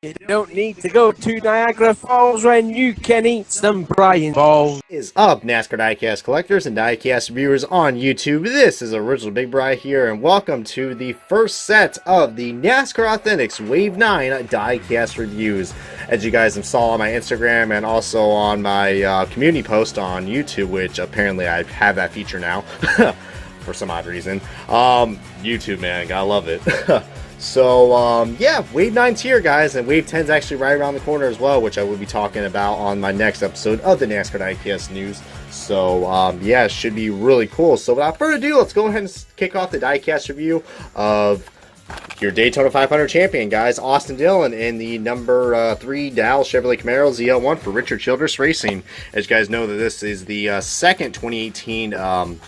You don't need to go to Niagara Falls when you can eat some Brian Balls. Is up, NASCAR diecast collectors and diecast viewers on YouTube. This is Original Big Bri here, and welcome to the first set of the NASCAR Authentics Wave 9 diecast reviews. As you guys have saw on my Instagram and also on my community post on YouTube, which apparently I have that feature now for some odd reason. YouTube, man, gotta love it. So, yeah, Wave 9's here, guys, and Wave 10's actually right around the corner as well, which I will be talking about on my next episode of the NASCAR Diecast News. So, yeah, it should be really cool. So, without further ado, let's go ahead and kick off the diecast review of your Daytona 500 champion, guys, Austin Dillon, in the number 3 Dow Chevrolet Camaro ZL1 for Richard Childress Racing. As you guys know, that this is the second 2018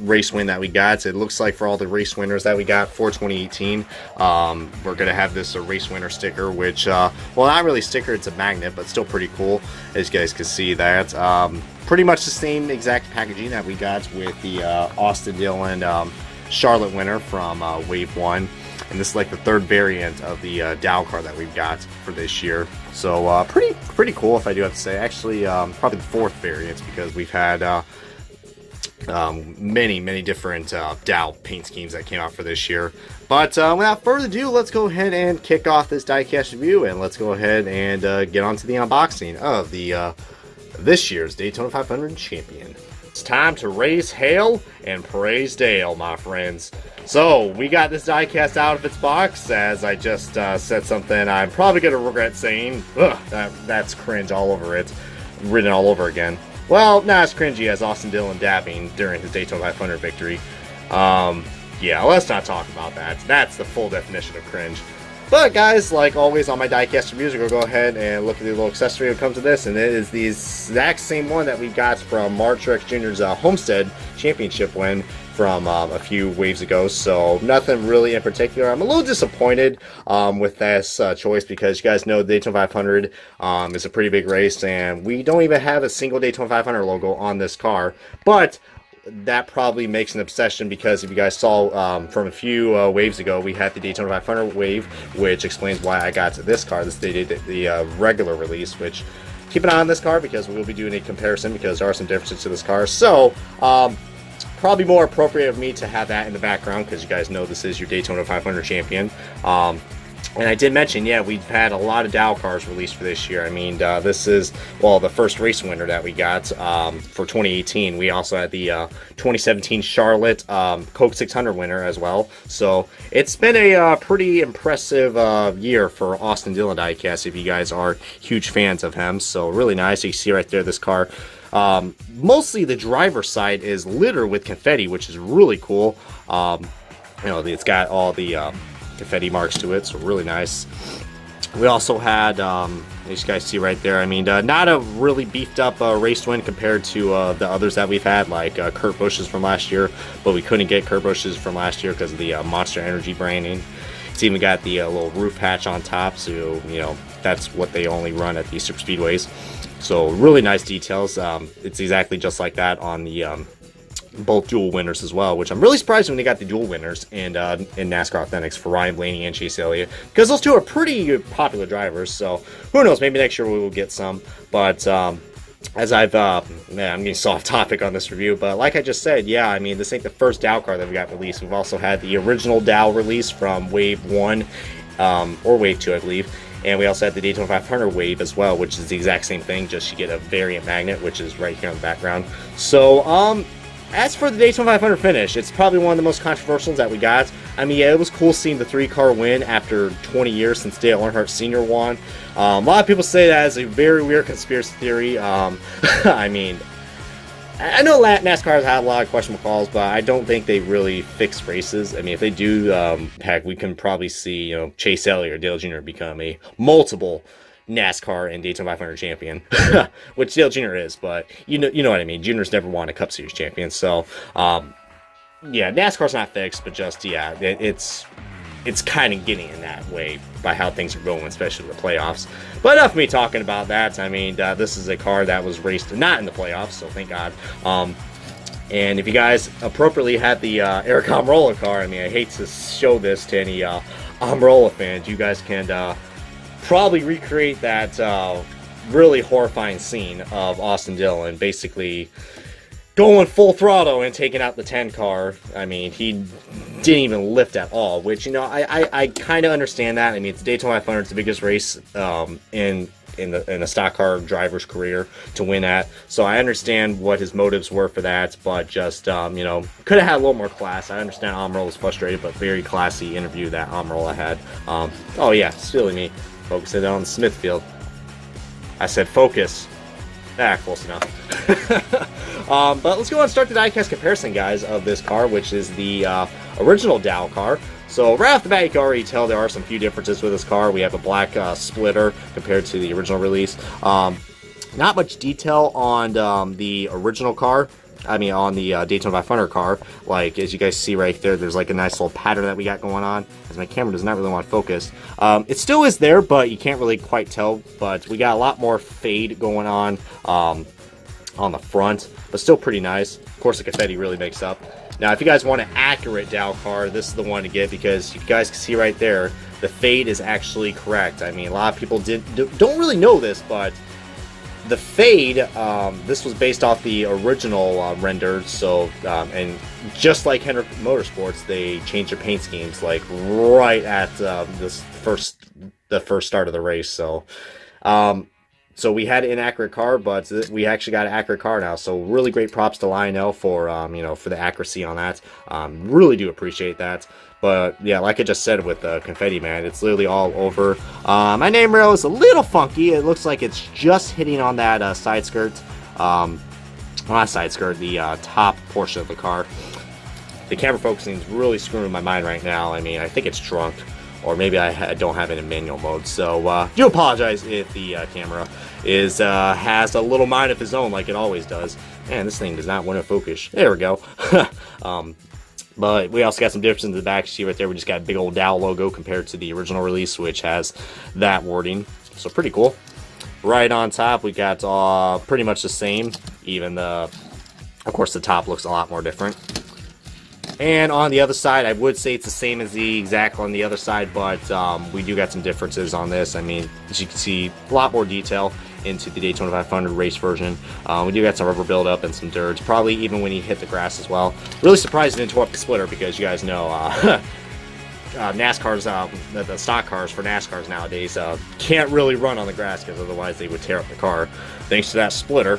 race win that we got. So it looks like for all the race winners that we got for 2018, we're going to have this race winner sticker, which, well, not really sticker, it's a magnet, but still pretty cool, as you guys can see that. Pretty much the same exact packaging that we got with the Austin Dillon Charlotte winner from Wave 1. And this is like the third variant of the Dow car that we've got for this year. So pretty cool, if I do have to say. Actually, probably the fourth variant, because we've had many different Dow paint schemes that came out for this year. But without further ado, let's go ahead and kick off this diecast review, and let's go ahead and get on to the unboxing of the this year's Daytona 500 champion. It's time to raise hail and praise Dale, my friends. So we got this diecast out of its box, as I just said something I'm probably gonna regret saying. Ugh, that's cringe all over it, written all over again. Well, not as cringy as Austin Dillon dabbing during his Daytona 500 victory. Yeah, let's not talk about that. That's the full definition of cringe. But guys, like always on my diecast reviews, we'll go ahead and look at the little accessory that comes with this, and it is the exact same one that we got from Mark Truex Jr.'s Homestead Championship win from a few waves ago. So nothing really in particular. I'm a little disappointed with this choice, because you guys know the Daytona 500 is a pretty big race, and we don't even have a single Daytona 500 logo on this car. But that probably makes an obsession, because if you guys saw from a few waves ago, we had the Daytona 500 wave, which explains why I got to this car. This they did the regular release, which keep an eye on this car, because we will be doing a comparison, because there are some differences to this car. So probably more appropriate of me to have that in the background, because you guys know this is your Daytona 500 champion. And I did mention, yeah, we've had a lot of Dow cars released for this year. I mean, this is, well, the first race winner that we got for 2018. We also had the 2017 Charlotte Coke 600 winner as well. So it's been a pretty impressive year for Austin Dillon diecast, if you guys are huge fans of him. So really nice. You see right there, this car. Mostly the driver's side is littered with confetti, which is really cool. You know, it's got all the confetti marks to it, so really nice. We also had, as you guys see right there, I mean, not a really beefed up race win compared to the others that we've had, like Kurt Busch's from last year, but we couldn't get Kurt Busch's from last year because of the Monster Energy branding. It's even got the little roof patch on top, so, you know, that's what they only run at these super speedways. So really nice details. It's exactly just like that on the both dual winners as well, which I'm really surprised when they got the dual winners in NASCAR Authentics for Ryan Blaney and Chase Elliott, because those two are pretty popular drivers. So who knows, maybe next year we will get some. But as I've man, I'm getting so off topic on this review, but like I just said, yeah, I mean, this ain't the first Dow car that we got released. We've also had the original Dow release from Wave 1 or Wave 2, I believe. And we also had the Daytona 500 wave as well, which is the exact same thing, just you get a variant magnet, which is right here in the background. So as for the Daytona 500 finish, it's probably one of the most controversial that we got. I mean, yeah, it was cool seeing the 3-car win after 20 years since Dale Earnhardt Sr. won. A lot of people say that is a very weird conspiracy theory. I mean, I know NASCAR has had a lot of questionable calls, but I don't think they really fix races. I mean, if they do, heck, we can probably see, you know, Chase Elliott or Dale Jr. become a multiple NASCAR and Daytona 500 champion, which Dale Jr. is, but you know what I mean. Junior's never won a Cup Series champion, so yeah, NASCAR's not fixed, but just yeah, it's kind of getting in that way by how things are going, especially with the playoffs. But enough of me talking about that. I mean, this is a car that was raced not in the playoffs, so thank God. And if you guys appropriately had the Eric Almirola car, I mean, I hate to show this to any Almirola fans. You guys can probably recreate that really horrifying scene of Austin Dillon basically going full throttle and taking out the 10 car. I mean, he didn't even lift at all, which, you know, I kind of understand that. I mean, it's Daytona 500, it's the biggest race in a stock car driver's career to win at. So I understand what his motives were for that, but just, you know, could have had a little more class. I understand Amaral was frustrated, but very classy interview that Amaral had. Oh yeah, silly me. Focusing on Smithfield. I said focus. Close enough. But let's go and start the diecast comparison, guys, of this car, which is the original Dow car. So right off the bat, you can already tell there are some few differences with this car. We have a black splitter compared to the original release. Not much detail on the original car. I mean, on the Daytona 500 car. Like, as you guys see right there, there's like a nice little pattern that we got going on, as my camera does not really want to focus. It still is there, but you can't really quite tell. But we got a lot more fade going on the front, but still pretty nice. Of course, the confetti really makes up. Now, if you guys want an accurate Dow car, this is the one to get, because you guys can see right there, the fade is actually correct. I mean, a lot of people don't really know this, but the fade, this was based off the original render, so, and just like Hendrick Motorsports, they changed their paint schemes, like, right at the first start of the race, so, so we had an inaccurate car, but we actually got an accurate car now, so really great props to Lionel for, you know, for the accuracy on that. Really do appreciate that. But yeah, like I just said with the confetti, man, it's literally all over. My name rail is a little funky. It looks like it's just hitting on that side skirt. Well, not side skirt, the top portion of the car. The camera focusing is really screwing my mind right now. I mean, I think it's drunk, or maybe I don't have it in manual mode. So do apologize if the camera has a little mind of its own, like it always does. Man, this thing does not want to focus. There we go. But we also got some differences in the back. You see right there, we just got a big old Dow logo compared to the original release, which has that wording. So pretty cool. Right on top, we got pretty much the same. Even of course, the top looks a lot more different. And on the other side, I would say it's the same as the exact on the other side, but we do got some differences on this. I mean, as you can see, a lot more detail into the Daytona 500 race version. We do got some rubber buildup and some dirt, probably even when you hit the grass as well. Really surprised it didn't tear up the splitter, because you guys know NASCAR's, the stock cars for NASCARs nowadays can't really run on the grass, because otherwise they would tear up the car, thanks to that splitter.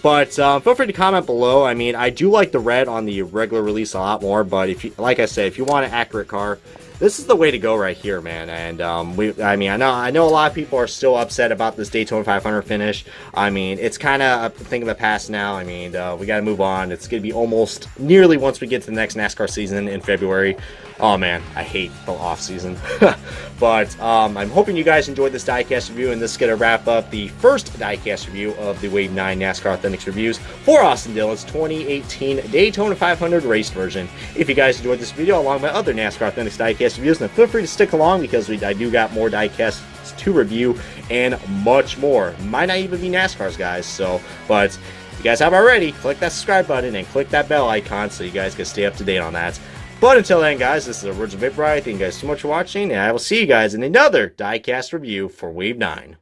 But feel free to comment below. I mean, I do like the red on the regular release a lot more, but if you, like I said, if you want an accurate car, this is the way to go right here, man. And I mean, I know a lot of people are still upset about this Daytona 500 finish. I mean, it's kind of a thing of the past now. I mean, we got to move on. It's going to be almost nearly once we get to the next NASCAR season in February. Oh man, I hate the off season. But I'm hoping you guys enjoyed this diecast review, and this is going to wrap up the first diecast review of the Wave 9 NASCAR Authentics reviews for Austin Dillon's 2018 Daytona 500 race version. If you guys enjoyed this video along with my other NASCAR Authentics diecast reviews, then feel free to stick along, because I do got more diecasts to review and much more. Might not even be NASCARs, guys. So, but if you guys have already, click that subscribe button and click that bell icon so you guys can stay up to date on that. But until then, guys, this is Original Vaporite. Thank you guys so much for watching, and I will see you guys in another diecast review for Wave 9.